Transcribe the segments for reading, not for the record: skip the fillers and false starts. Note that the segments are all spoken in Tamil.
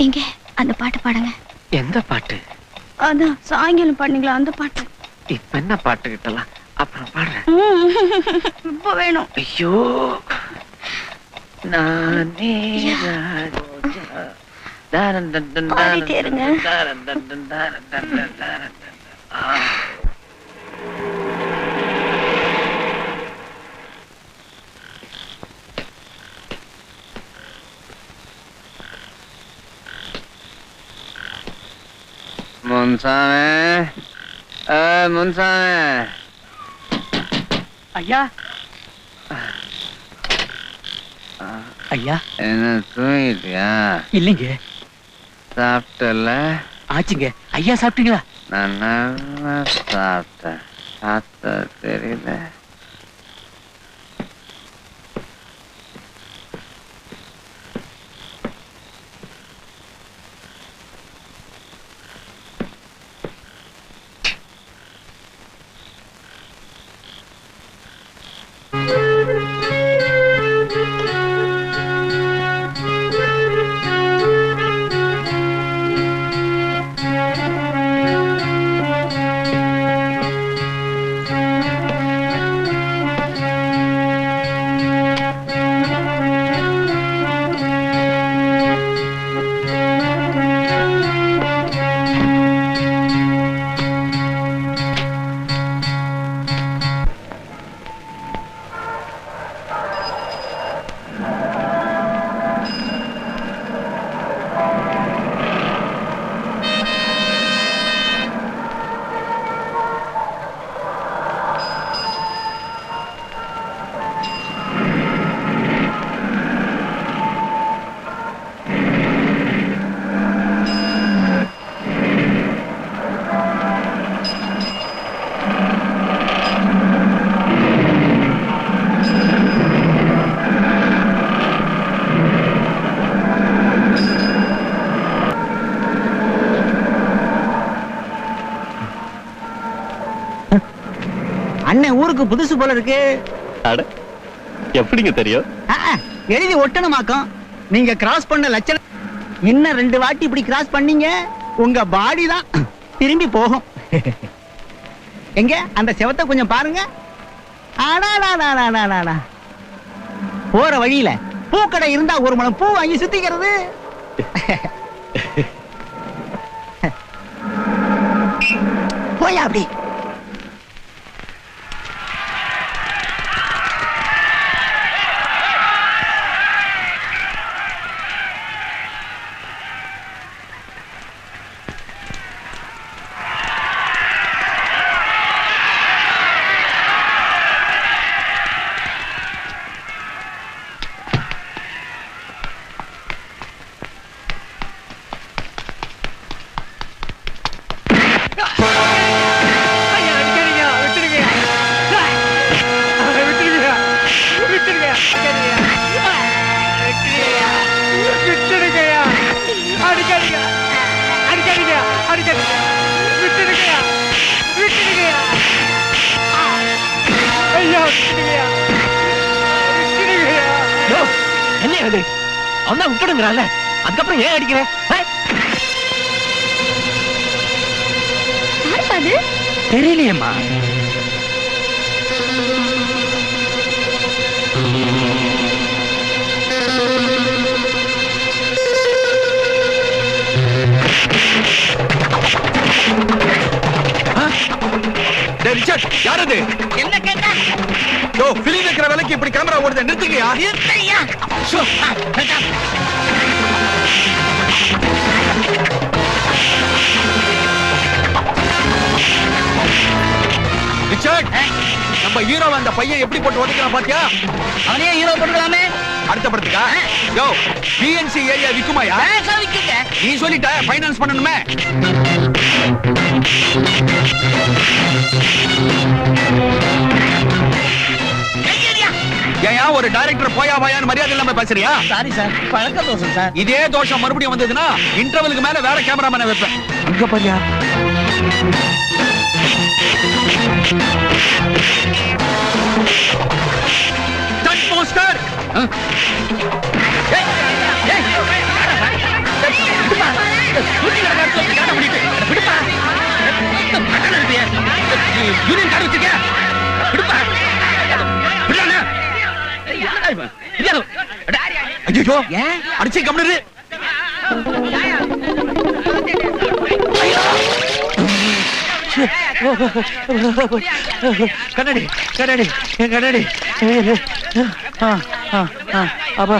எங்க அந்த பாட்டு பாடுங்க. எந்த பாட்டு? அதான் சாயங்காலம் பாடுங்களா அந்த பாட்டு. இப்ப என்ன பாட்டு கிட்டலாம் அப்புறம் பாடுறேன். இப்ப வேணும். ஐயோ நானே பாடிட்டே இருங்க. முன்சாமி, முன்சாமி. ஐயா ஐயா, என்ன தூங்கிட்டியா? இல்லைங்க, சாப்பிட்டல? ஆச்சுங்க. ஐயா சாப்பிட்டீங்களா? நான் நல்லா சாப்பிட்டேன். சாப்பிட்ட தெரியல. அண்ணன் ஊருக்கு புதுசு போல இருக்கு. எப்படிங்க தெரியும்? எழுதி ஒட்டணுமாக்கம். நீங்க கிராஸ் பண்ண லட்சணம். இன்னும் 2 வாட்டி இப்படி கிராஸ் பண்ணீங்க, உங்க பாடி தான் திரும்பி போகும். எங்க அந்த செவத்தை கொஞ்சம் பாருங்க. போற வழியில பூக்கடை இருந்தா ஒரு மணம் பூ வாங்கி சுத்திக்கிறது. போயா அப்படி. என்ன அது? அவன் விட்டுடுங்கிறான்ல, அதுக்கப்புறம் ஏன் அடிக்கிறேன்? தெரியலையம்மா. யாரது? என்ன கேட்டா? பிலிம் வைக்கிற வேலைக்கு இப்படி கேமரா ஓடுது, நிறுத்துங்கயா. ரிச்சர்ட், நம்ம ஹீரோ அந்த பையன் எப்படி போட்டு ஓடிக்கிறான் பாத்தியா? அவனே ஹீரோ போட்டுக்கலாமே. அடுத்த படத்துக்கா? யோ, பிஎன்சி ஏரியா விக்குமாயா? நீ சொல்லிட்ட, ஃபைனான்ஸ் பண்ணணுமே. ஏன் ஒரு டைரக்டர் போயா வாயான்னு மரியாதை இல்லாம பேசுறியா? சாரி சார், பழக்க தோஷம் சார். இதே தோஷம் மறுபடியும் வந்ததுன்னா இன்டர்வலுக்கு மேல வேற கேமராமேனை வைப்பேன். அங்க பாரியா? Stunt poster. யூனியன் கார்டு வச்சிருக்கேன் விடுப்பா ஐயோ அடிச்சு கம்னரு கண்ணாடி கண்ணாடி கண்ணாடி அப்பா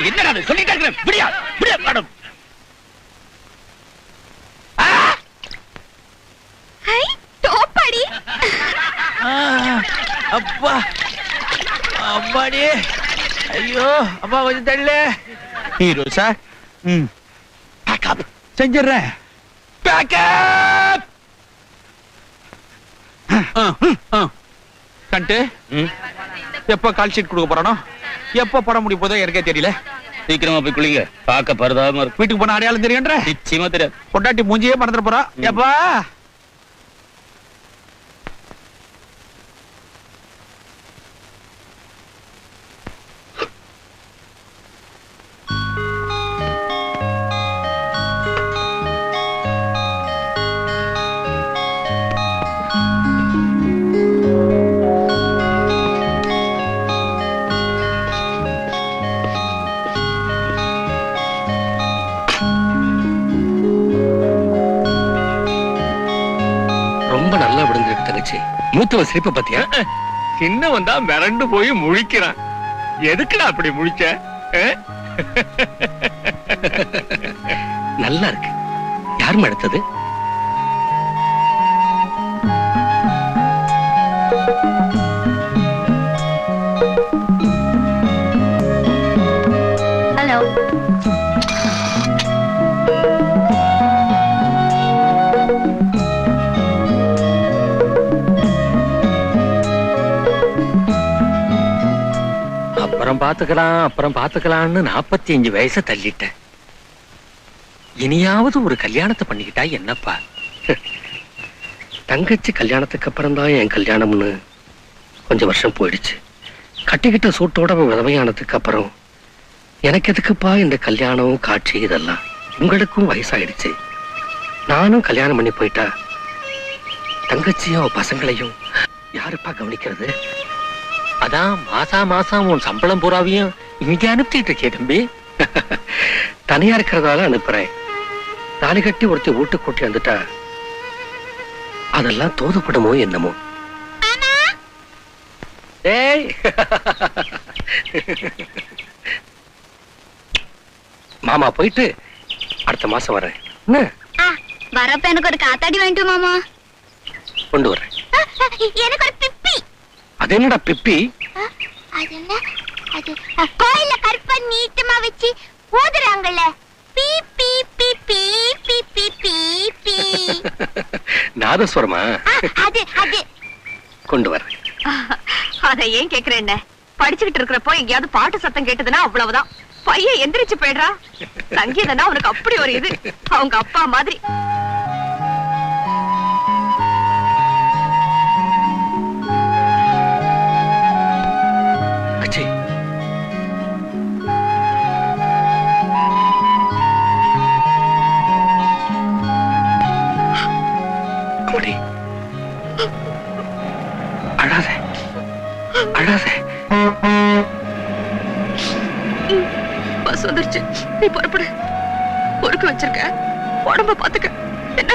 என்னடா சொல்லிட்டே இருக்கிறேன் விடியா விடியா மேடம் ஹை டோப்படி அப்பா அம்மாடி ஐயோ அப்பா கொஞ்சம் தள்ளு ஹீரோ சார் பேக்கப் செஞ்சிடுறேன் பேக்கப் கண்டு எப்ப கால் ஷீட் கொடுக்க போறானோ எப்ப படம் முடிய போதோ எனக்கே தெரியல சீக்கிரமா போய் குளிங்க பார்க்க பரதாம இருக்கு. வீட்டுக்கு போன அடையாளம் தெரியுன்ற நிச்சயமா தெரியாது. பொண்டாட்டி மூஞ்சியே மறந்துட போறா எப்பா ரொம்ப நல்லா விடுந்திருக்கு தங்கச்சி. மூத்தவ சிரிப்ப பத்தியா? சின்னவன் தான் மிரண்டு போய் முழிக்கிறான். எதுக்குடா அப்படி முழிச்ச? நல்லா இருக்கு. யாரும் எடுத்தது? ஹலோ அப்புறம் பாத்துக்கலாம்னு 45 வயசை தள்ளிட்டேன். இனியாவது ஒரு கல்யாணத்தை பண்ணிக்கிட்டா என்னப்பா? தங்கச்சி கல்யாணத்துக்கு அப்புறம் தான் என் கல்யாணம்னு கொஞ்சம் வருஷம் போயிடுச்சு. கட்டிக்கிட்ட சூட்டோட விதவையானதுக்கு அப்புறம் எனக்கு எதுக்குப்பா இந்த கல்யாணம் காட்சி இதெல்லாம்? உங்களுக்கும் வயசாயிடுச்சு. நானும் கல்யாணம் பண்ணி போயிட்டா தங்கச்சியும் பசங்களையும் யாருப்பா கவனிக்கிறது? அதான் மாசம் உன் சம்பளம் பூராவையும் இங்க அனுப்பிட்டு இருக்கே தம்பி. தனியா இருக்கிறதால அனுப்புறேன். தாலி கட்டி ஒருத்தி வீட்டு கூட்டி வந்துட்டா அதெல்லாம் தோதுப்படுமோ என்னமோ. ஏய் மாமா போயிட்டு அடுத்த மாசம் வரேன். வரப்ப எனக்கு ஒரு காத்தாடி வாங்கிட்டு மாமா. கொண்டு வரேன். எனக்கு ஒரு பிப்பி. அது என்னடா பிப்பி? அது என்ன? அது கோயில்ல கற்ப நீட்டமா வச்சு ஊதுறாங்கல்ல. பீ பீ பீ பீ பீ பீ பீ பீ. நாதஸ்வரமா? அது அது கொண்டு வரேன். அத ஏன் கேக்குறேன்? படிச்சுக்கிட்டு இருக்கிறப்போ எங்கேயாவது பாட்டு சத்தம் கேட்டதுன்னா அவ்வளவுதான். பையன் எந்திரிச்சு போயிடுறா. சங்கீதனா அவனுக்கு அப்படி ஒரு இது. அவங்க அப்பா மாதிரி. அழாத அழாத. பஸ் வந்துருச்சு. நீ புறப்படு. பொறுக்க வச்சிருக்க. உடம்ப பாத்துக்க. என்ன?